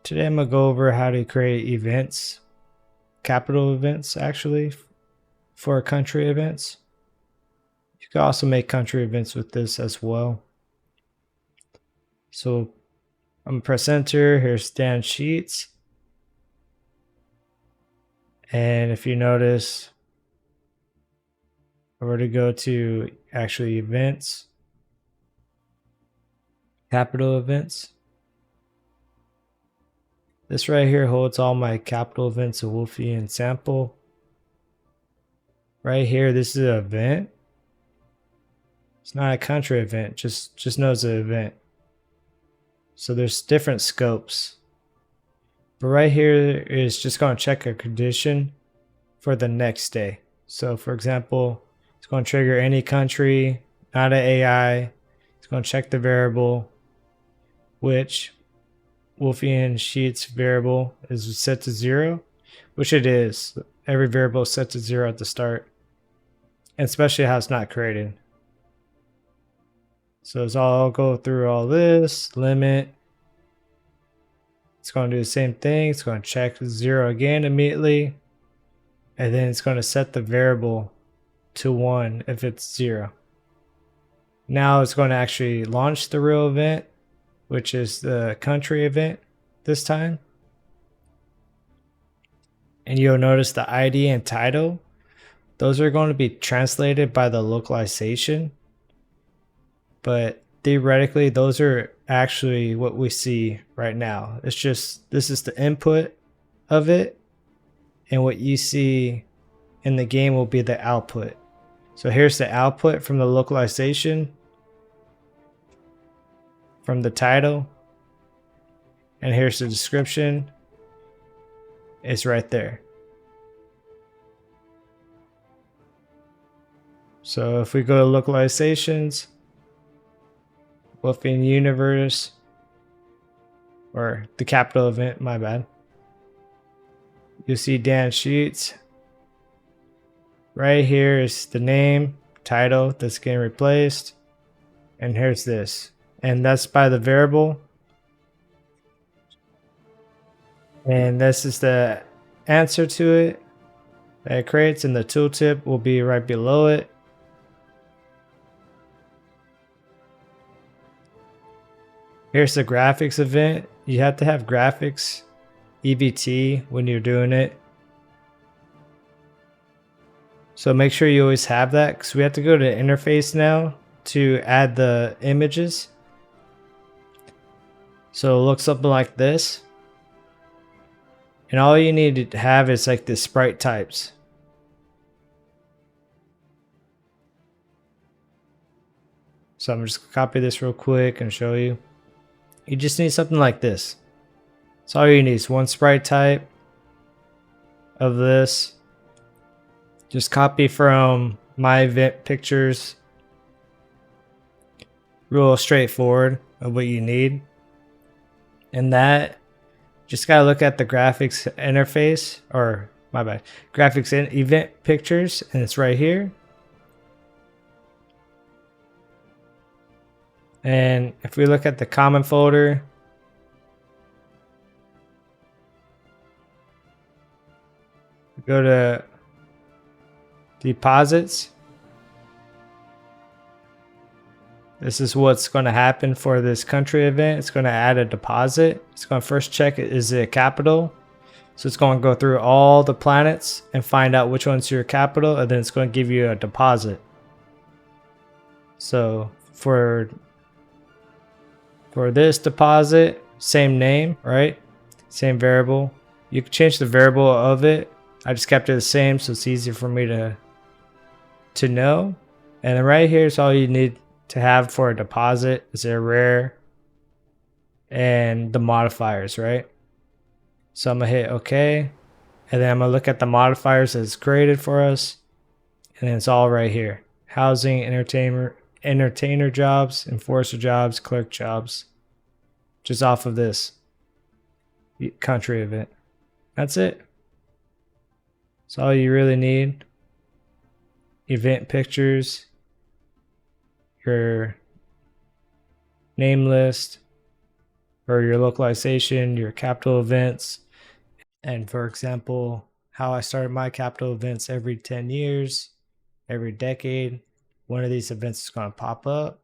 Today I'm going to go over how to create events, capital events actually, for country events. You can also make country events with this as well. So I'm going to press enter. Here's Dan Sheets. And if you notice, I were to go to actually events, capital events. This right here holds all my capital events, a Wolfian sample. Right here, this is an event. It's not a country event, just know it's an event. So there's different scopes. But right here is just going to check a condition for the next day. So for example, it's going to trigger any country, not an AI. It's going to check the variable, which Wolfian Sheets variable is set to 0, which it is. Every variable is set to 0 at the start, and especially how it's not created. So I'll go through all this, limit. It's going to do the same thing. It's going to check 0 again immediately. And then it's going to set the variable to 1 if it's 0. Now it's going to actually launch the real event, which is the country event this time. And you'll notice the ID and title. Those are going to be translated by the localization. But theoretically, those are actually what we see right now. It's just, this is the input of it, and what you see in the game will be the output. So here's the output from the localization, from the title, and here's the description. It's right there. So if we go to localizations, Wolfian Universe, or the capital event, my bad. You'll see Dan Sheets. Right here is the name, title that's getting replaced. And here's this. And that's by the variable. And this is the answer to it that it creates, and the tooltip will be right below it. Here's the graphics event. You have to have graphics EBT when you're doing it. So make sure you always have that, because we have to go to interface now to add the images. So it looks something like this. And all you need to have is like the sprite types. So I'm just gonna copy this real quick and show you. You just need something like this. That's all you need is one sprite type of this. Just copy from my event pictures. Real straightforward of what you need. And that, just gotta look at the graphics interface, or my bad, graphics and event pictures, and it's right here. And if we look at the common folder, go to deposits. This is what's going to happen for this country event. It's going to add a deposit. It's going to first check, is it a capital? So it's going to go through all the planets and find out which one's your capital, and then it's going to give you a deposit. So for this deposit, same name, right? Same variable. You can change the variable of it. I just kept it the same, so it's easier for me to know. And then right here is all you need to have for a deposit. Is a rare and the modifiers, right? So I'm gonna hit OK, and then I'm gonna look at the modifiers that's created for us, and then it's all right here: housing, entertainer jobs, enforcer jobs, clerk jobs, just off of this country event. That's it. That's all you really need. Event pictures, your name list, or your localization, your capital events. And for example, how I started my capital events every 10 years, every decade, one of these events is going to pop up.